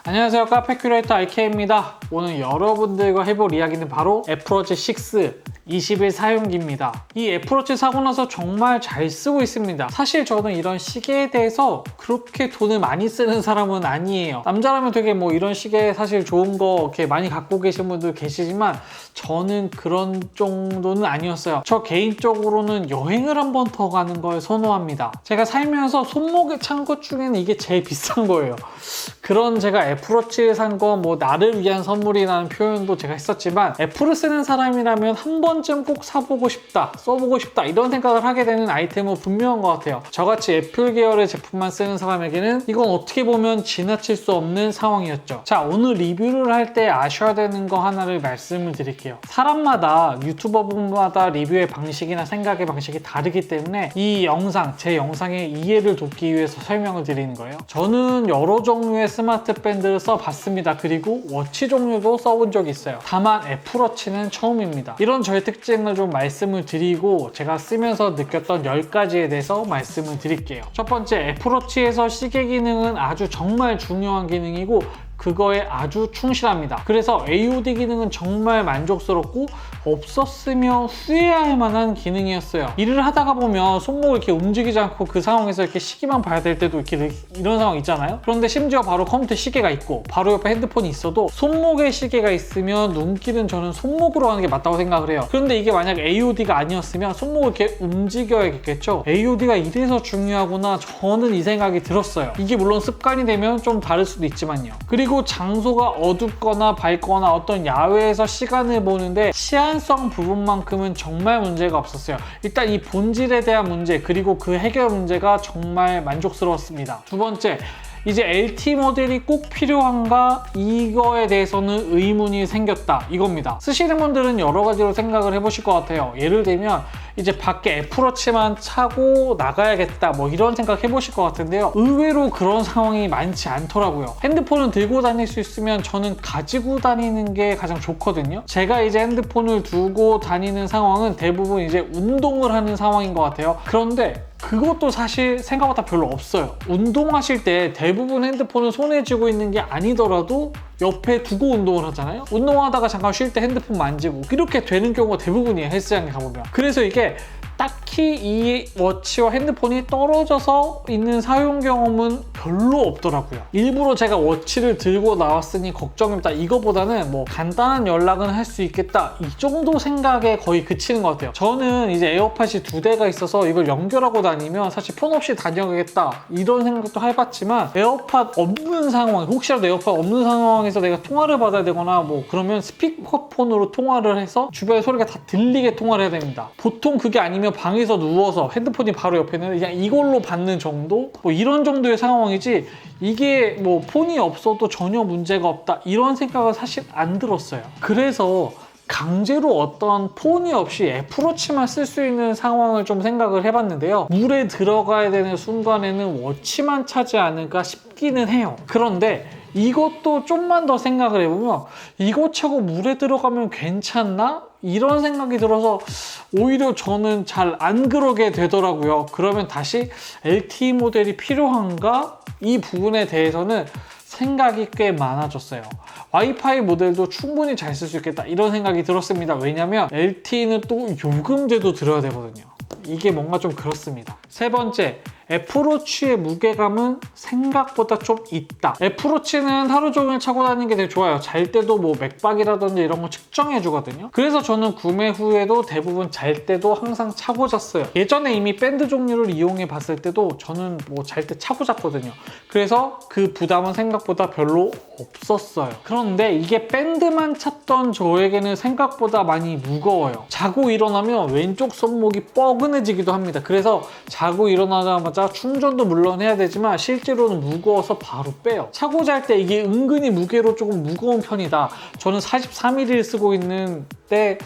안녕하세요, 카페 큐레이터 IK입니다. 오늘 여러분들과 해볼 이야기는 바로 애플워치 6 20일 사용기입니다. 이 애플워치 사고 나서 정말 잘 쓰고 있습니다. 사실 저는 이런 시계에 대해서 그렇게 돈을 많이 쓰는 사람은 아니에요. 남자라면 되게 뭐 이런 시계 사실 좋은 거 이렇게 많이 갖고 계신 분들 계시지만 저는 그런 정도는 아니었어요. 저 개인적으로는 여행을 한 번 더 가는 걸 선호합니다. 제가 살면서 손목에 찬 것 중에는 이게 제일 비싼 거예요. 그런 제가 애플워치에 산 건 뭐 나를 위한 선물이라는 표현도 제가 했었지만 애플을 쓰는 사람이라면 한 번쯤 꼭 사보고 싶다, 써보고 싶다 이런 생각을 하게 되는 아이템은 분명한 것 같아요. 저같이 애플 계열의 제품만 쓰는 사람에게는 이건 어떻게 보면 지나칠 수 없는 상황이었죠. 자, 오늘 리뷰를 할 때 아셔야 되는 거 하나를 말씀을 드릴게요. 사람마다 유튜버분마다 리뷰의 방식이나 생각의 방식이 다르기 때문에 이 영상, 제 영상의 이해를 돕기 위해서 설명을 드리는 거예요. 저는 여러 종류의 스마트 밴드를 써봤습니다. 그리고 워치 종류도 써본 적이 있어요. 다만 애플워치는 처음입니다. 이런 저의 특징을 좀 말씀을 드리고 제가 쓰면서 느꼈던 10가지에 대해서 말씀을 드릴게요. 첫 번째, 애플워치에서 시계 기능은 아주 정말 중요한 기능이고 그거에 아주 충실합니다. 그래서 AOD 기능은 정말 만족스럽고 없었으면 후회할 만한 기능이었어요. 일을 하다가 보면 손목을 이렇게 움직이지 않고 그 상황에서 이렇게 시계만 봐야 될 때도 이렇게 이런 상황 있잖아요. 그런데 심지어 바로 컴퓨터에 시계가 있고 바로 옆에 핸드폰이 있어도 손목에 시계가 있으면 눈길은 저는 손목으로 하는 게 맞다고 생각을 해요. 그런데 이게 만약 AOD가 아니었으면 손목을 이렇게 움직여야겠죠. AOD가 이래서 중요하구나, 저는 이 생각이 들었어요. 이게 물론 습관이 되면 좀 다를 수도 있지만요. 그리고 장소가 어둡거나 밝거나 어떤 야외에서 시간을 보는데 시한성 부분만큼은 정말 문제가 없었어요. 일단 이 본질에 대한 문제, 그리고 그 해결 문제가 정말 만족스러웠습니다. 두 번째, 이제 LT 모델이 꼭 필요한가? 이거에 대해서는 의문이 생겼다, 이겁니다. 쓰시는 분들은 여러 가지로 생각을 해보실 것 같아요. 예를 들면 이제 밖에 애플워치만 차고 나가야겠다, 뭐 이런 생각 해보실 것 같은데요. 의외로 그런 상황이 많지 않더라고요. 핸드폰을 들고 다닐 수 있으면 저는 가지고 다니는 게 가장 좋거든요. 제가 이제 핸드폰을 두고 다니는 상황은 대부분 이제 운동을 하는 상황인 것 같아요. 그런데 그것도 사실 생각보다 별로 없어요. 운동하실 때 대부분 핸드폰을 손에 쥐고 있는 게 아니더라도 옆에 두고 운동을 하잖아요. 운동하다가 잠깐 쉴 때 핸드폰 만지고 이렇게 되는 경우가 대부분이에요, 헬스장에 가보면. 그래서 이게 딱히 이 워치와 핸드폰이 떨어져서 있는 사용 경험은 별로 없더라고요. 일부러 제가 워치를 들고 나왔으니 걱정입니다, 이거보다는 뭐 간단한 연락은 할 수 있겠다, 이 정도 생각에 거의 그치는 것 같아요. 저는 이제 에어팟이 2대가 있어서 이걸 연결하고 다니면 사실 폰 없이 다녀야겠다 이런 생각도 해봤지만 에어팟 없는 상황, 혹시라도 에어팟 없는 상황에서 내가 통화를 받아야 되거나 뭐 그러면 스피커폰으로 통화를 해서 주변의 소리가 다 들리게 통화를 해야 됩니다. 보통 그게 아니면 방에서 누워서 핸드폰이 바로 옆에 있는데 그냥 이걸로 받는 정도? 뭐 이런 정도의 상황이지 이게 뭐 폰이 없어도 전혀 문제가 없다 이런 생각은 사실 안 들었어요. 그래서 강제로 어떤 폰이 없이 애플워치만 쓸 수 있는 상황을 좀 생각을 해봤는데요. 물에 들어가야 되는 순간에는 워치만 차지 않을까 싶기는 해요. 그런데 이것도 좀만 더 생각을 해보면 이거 차고 물에 들어가면 괜찮나? 이런 생각이 들어서 오히려 저는 잘 안 그러게 되더라고요. 그러면 다시 LTE 모델이 필요한가? 이 부분에 대해서는 생각이 꽤 많아졌어요. 와이파이 모델도 충분히 잘 쓸 수 있겠다 이런 생각이 들었습니다. 왜냐면 LTE는 또 요금제도 들어야 되거든요. 이게 뭔가 좀 그렇습니다. 세 번째, 애플워치의 무게감은 생각보다 좀 있다. 애플워치는 하루 종일 차고 다니는 게 되게 좋아요. 잘 때도 뭐 맥박이라든지 이런 거 측정해 주거든요. 그래서 저는 구매 후에도 대부분 잘 때도 항상 차고 잤어요. 예전에 이미 밴드 종류를 이용해 봤을 때도 저는 뭐 잘 때 차고 잤거든요. 그래서 그 부담은 생각보다 별로 없었어요. 그런데 이게 밴드만 찼던 저에게는 생각보다 많이 무거워요. 자고 일어나면 왼쪽 손목이 뻐근해지기도 합니다. 그래서 자고 일어나자마자 충전도 물론 해야 되지만 실제로는 무거워서 바로 빼요. 차고 잘 때 이게 은근히 무게로 조금 무거운 편이다. 저는 43mm 쓰고 있는데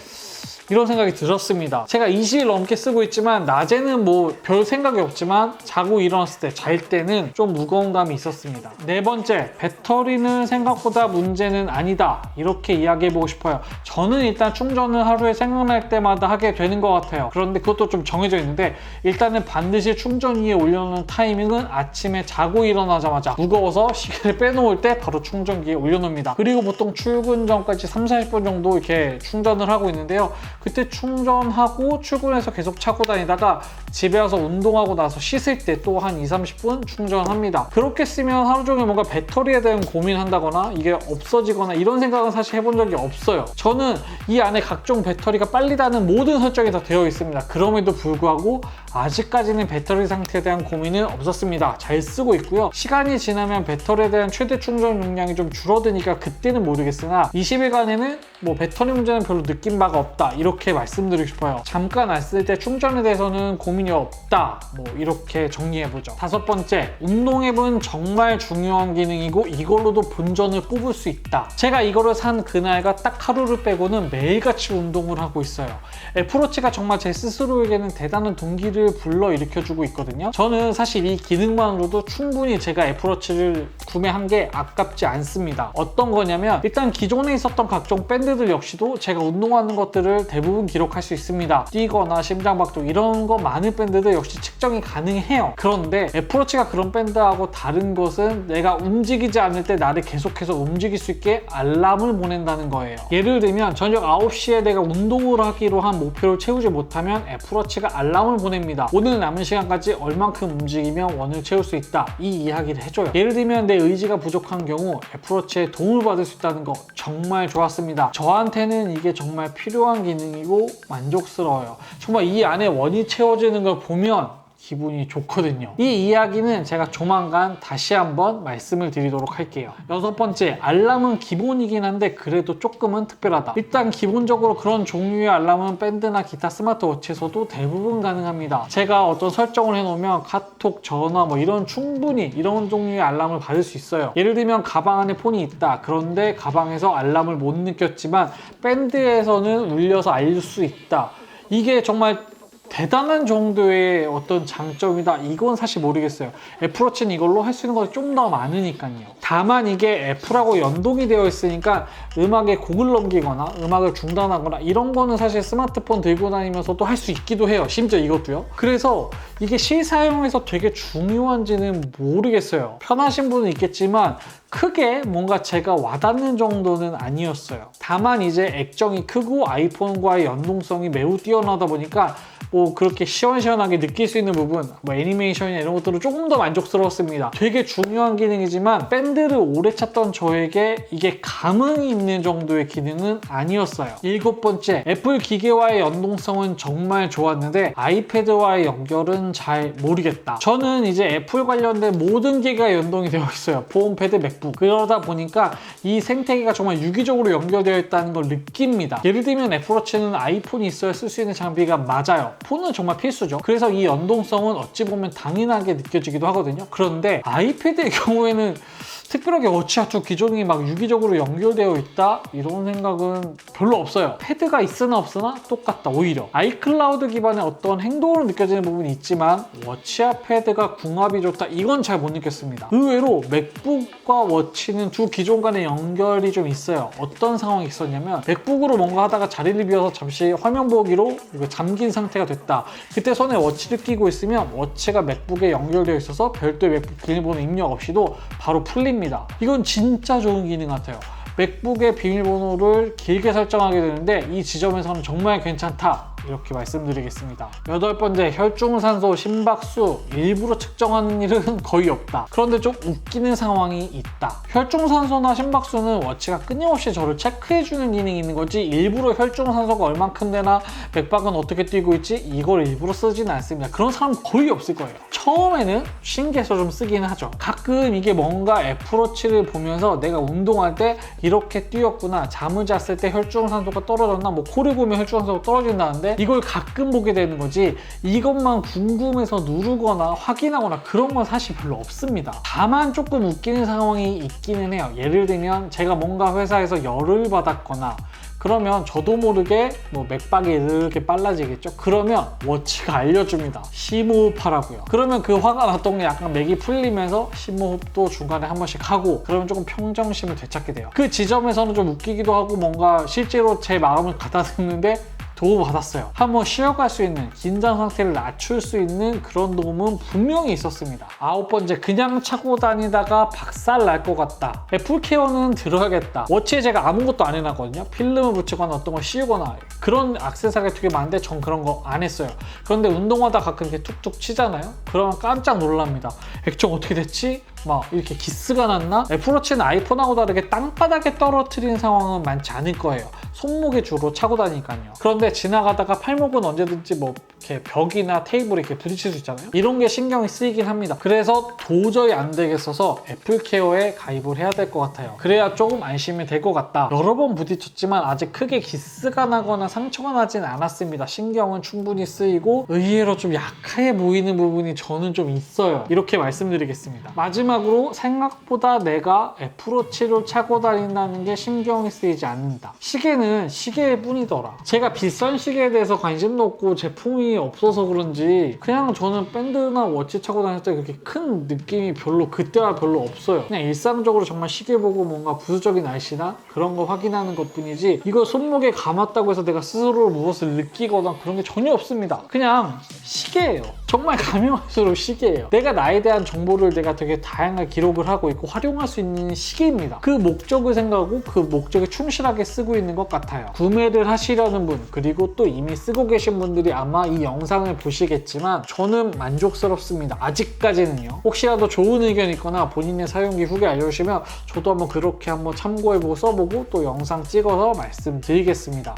이런 생각이 들었습니다. 제가 20일 넘게 쓰고 있지만 낮에는 뭐 별 생각이 없지만 자고 일어났을 때, 잘 때는 좀 무거운 감이 있었습니다. 네 번째, 배터리는 생각보다 문제는 아니다. 이렇게 이야기해보고 싶어요. 저는 일단 충전을 하루에 생각날 때마다 하게 되는 것 같아요. 그런데 그것도 좀 정해져 있는데, 일단은 반드시 충전 위에 올려놓는 타이밍은 아침에 자고 일어나자마자 무거워서 시계를 빼놓을 때 바로 충전기에 올려놓습니다. 그리고 보통 출근 전까지 30-40분 정도 이렇게 충전을 하고 있는데요. 그때 충전하고 출근해서 계속 차고 다니다가 집에 와서 운동하고 나서 씻을 때 또 한 20-30분 충전합니다. 그렇게 쓰면 하루 종일 뭔가 배터리에 대한 고민한다거나 이게 없어지거나 이런 생각은 사실 해본 적이 없어요. 저는 이 안에 각종 배터리가 빨리 닿는 모든 설정이 다 되어 있습니다. 그럼에도 불구하고 아직까지는 배터리 상태에 대한 고민은 없었습니다. 잘 쓰고 있고요. 시간이 지나면 배터리에 대한 최대 충전 용량이 좀 줄어드니까 그때는 모르겠으나 20일간에는 뭐 배터리 문제는 별로 느낀 바가 없다, 이렇게 말씀드리고 싶어요. 잠깐 안 쓸 때 충전에 대해서는 고민이 없다, 뭐 이렇게 정리해보죠. 다섯 번째, 운동앱은 정말 중요한 기능이고 이걸로도 본전을 뽑을 수 있다. 제가 이거를 산 그날과 딱 하루를 빼고는 매일같이 운동을 하고 있어요. 애플워치가 정말 제 스스로에게는 대단한 동기를 불러일으켜주고 있거든요. 저는 사실 이 기능만으로도 충분히 제가 애플워치를 구매한 게 아깝지 않습니다. 어떤 거냐면, 일단 기존에 있었던 각종 밴드들 역시도 제가 운동하는 것들을 대부분 기록할 수 있습니다. 뛰거나 심장박동 이런 거 많은 밴드들 역시 측정이 가능해요. 그런데 애플워치가 그런 밴드하고 다른 것은 내가 움직이지 않을 때 나를 계속해서 움직일 수 있게 알람을 보낸다는 거예요. 예를 들면 저녁 9시에 내가 운동을 하기로 한 목표를 채우지 못하면 애플워치가 알람을 보냅니다. 오늘 남은 시간까지 얼만큼 움직이면 원을 채울 수 있다, 이 이야기를 해줘요. 예를 들면 내 의지가 부족한 경우 애플워치의 도움을 받을 수 있다는 거 정말 좋았습니다. 저한테는 이게 정말 필요한 기능이고 만족스러워요. 정말 이 안에 원이 채워지는 걸 보면 기분이 좋거든요. 이 이야기는 제가 조만간 다시 한번 말씀을 드리도록 할게요. 여섯 번째, 알람은 기본이긴 한데 그래도 조금은 특별하다. 일단 기본적으로 그런 종류의 알람은 밴드나 기타 스마트워치에서도 대부분 가능합니다. 제가 어떤 설정을 해놓으면 카톡, 전화 뭐 이런 충분히 이런 종류의 알람을 받을 수 있어요. 예를 들면 가방 안에 폰이 있다. 그런데 가방에서 알람을 못 느꼈지만 밴드에서는 울려서 알릴 수 있다. 이게 정말 대단한 정도의 어떤 장점이다, 이건 사실 모르겠어요. 애플워치는 이걸로 할 수 있는 것이 좀 더 많으니까요. 다만 이게 애플하고 연동이 되어 있으니까 음악에 곡을 넘기거나 음악을 중단하거나 이런 거는 사실 스마트폰 들고 다니면서도 할 수 있기도 해요. 심지어 이것도요. 그래서 이게 실사용에서 되게 중요한지는 모르겠어요. 편하신 분은 있겠지만 크게 뭔가 제가 와닿는 정도는 아니었어요. 다만 이제 액정이 크고 아이폰과의 연동성이 매우 뛰어나다 보니까 뭐 그렇게 시원시원하게 느낄 수 있는 부분, 뭐 애니메이션이나 이런 것들은 조금 더 만족스러웠습니다. 되게 중요한 기능이지만 밴드를 오래 찾던 저에게 이게 감흥이 있는 정도의 기능은 아니었어요. 일곱 번째, 애플 기계와의 연동성은 정말 좋았는데 아이패드와의 연결은 잘 모르겠다. 저는 이제 애플 관련된 모든 기계가 연동이 되어 있어요. 폼패드, 맥북. 그러다 보니까 이 생태계가 정말 유기적으로 연결되어 있다는 걸 느낍니다. 예를 들면 애플워치는 아이폰이 있어야 쓸 수 있는 장비가 맞아요. 폰은 정말 필수죠. 그래서 이 연동성은 어찌 보면 당연하게 느껴지기도 하거든요. 그런데 아이패드의 경우에는 특별하게 워치와2 기종이 막 유기적으로 연결되어 있다, 이런 생각은 별로 없어요. 패드가 있으나 없으나 똑같다. 오히려 아이클라우드 기반의 어떤 행동으로 느껴지는 부분이 있지만 워치와 패드가 궁합이 좋다, 이건 잘 못 느꼈습니다. 의외로 맥북과 워치는 두 기종 간의 연결이 좀 있어요. 어떤 상황이 있었냐면 맥북으로 뭔가 하다가 자리를 비워서 잠시 화면 보기로 잠긴 상태가 됐다. 그때 손에 워치를 끼고 있으면 워치가 맥북에 연결되어 있어서 별도의 맥북 비밀번호 입력 없이도 바로 풀립니다. 이건 진짜 좋은 기능 같아요. 맥북의 비밀번호를 길게 설정하게 되는데 이 지점에서는 정말 괜찮다, 이렇게 말씀드리겠습니다. 여덟 번째, 혈중산소, 심박수 일부러 측정하는 일은 거의 없다. 그런데 좀 웃기는 상황이 있다. 혈중산소나 심박수는 워치가 끊임없이 저를 체크해주는 기능이 있는 거지 일부러 혈중산소가 얼만큼 되나 맥박은 어떻게 뛰고 있지 이걸 일부러 쓰지는 않습니다. 그런 사람 거의 없을 거예요. 처음에는 신기해서 좀 쓰긴 하죠. 가끔 이게 뭔가 애플워치를 보면서 내가 운동할 때 이렇게 뛰었구나, 잠을 잤을 때 혈중산소가 떨어졌나, 뭐 코를 보면 혈중산소가 떨어진다는데 이걸 가끔 보게 되는 거지 이것만 궁금해서 누르거나 확인하거나 그런 건 사실 별로 없습니다. 다만 조금 웃기는 상황이 있기는 해요. 예를 들면 제가 뭔가 회사에서 열을 받았거나 그러면 저도 모르게 뭐 맥박이 이렇게 빨라지겠죠. 그러면 워치가 알려줍니다. 심호흡하라고요. 그러면 그 화가 났던 게 약간 맥이 풀리면서 심호흡도 중간에 한 번씩 하고, 그러면 조금 평정심을 되찾게 돼요. 그 지점에서는 좀 웃기기도 하고 뭔가 실제로 제 마음을 가다듬는데 도움 받았어요. 한번 쉬어갈 수 있는, 긴장 상태를 낮출 수 있는 그런 도움은 분명히 있었습니다. 9번째, 그냥 차고 다니다가 박살 날 것 같다. 애플케어는 들어야겠다. 워치에 제가 아무것도 안 해놨거든요. 필름을 붙이거나 어떤 걸 씌우거나 그런 액세서리가 되게 많은데 전 그런 거 안 했어요. 그런데 운동하다 가끔 이렇게 툭툭 치잖아요. 그러면 깜짝 놀랍니다. 액정 어떻게 됐지? 막 이렇게 기스가 났나? 애플워치는 아이폰하고 다르게 땅바닥에 떨어뜨린 상황은 많지 않을 거예요. 손목에 주로 차고 다니니까요. 그런데 지나가다가 팔목은 언제든지 뭐 이렇게 벽이나 테이블에 이렇게 부딪힐 수 있잖아요. 이런 게 신경이 쓰이긴 합니다. 그래서 도저히 안 되겠어서 애플케어에 가입을 해야 될 것 같아요. 그래야 조금 안심이 될 것 같다. 여러 번 부딪혔지만 아직 크게 기스가 나거나 상처가 나진 않았습니다. 신경은 충분히 쓰이고 의외로 좀 약해 보이는 부분이 저는 좀 있어요. 이렇게 말씀드리겠습니다. 마지막으로 생각보다 내가 애플워치를 차고 다닌다는 게 신경이 쓰이지 않는다. 시계는 시계일 뿐이더라. 제가 비싼 시계에 대해서 관심도 없고 제품이 없어서 그런지 그냥 저는 밴드나 워치 차고 다닐 때 그렇게 큰 느낌이 별로 그때와 별로 없어요. 그냥 일상적으로 정말 시계 보고 뭔가 부수적인 날씨나 그런 거 확인하는 것 뿐이지 이걸 손목에 감았다고 해서 내가 스스로 무엇을 느끼거나 그런 게 전혀 없습니다. 그냥 시계예요. 정말 가명할수록 시계예요. 내가 나에 대한 정보를 내가 되게 다양하게 기록을 하고 있고 활용할 수 있는 시계입니다. 그 목적을 생각하고 그 목적에 충실하게 쓰고 있는 것 같아요. 구매를 하시려는 분, 그리고 또 이미 쓰고 계신 분들이 아마 이 영상을 보시겠지만 저는 만족스럽습니다. 아직까지는요. 혹시라도 좋은 의견 있거나 본인의 사용기 후기 알려주시면 저도 한번 그렇게 한번 참고해보고 써보고 또 영상 찍어서 말씀드리겠습니다.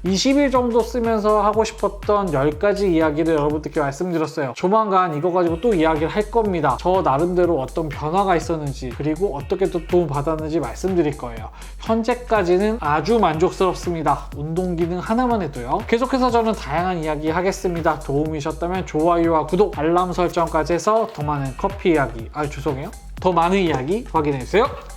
20일 정도 쓰면서 하고 싶었던 10가지 이야기를 여러분들께 말씀드렸어요. 조만간 이거 가지고 또 이야기를 할 겁니다. 저 나름대로 어떤 변화가 있었는지 그리고 어떻게 또 도움 받았는지 말씀드릴 거예요. 현재까지는 아주 만족스럽습니다. 운동 기능 하나만 해도요. 계속해서 저는 다양한 이야기 하겠습니다. 도움이셨다면 좋아요와 구독, 알람 설정까지 해서 더 많은 커피 이야기, 죄송해요. 더 많은 이야기 확인해주세요.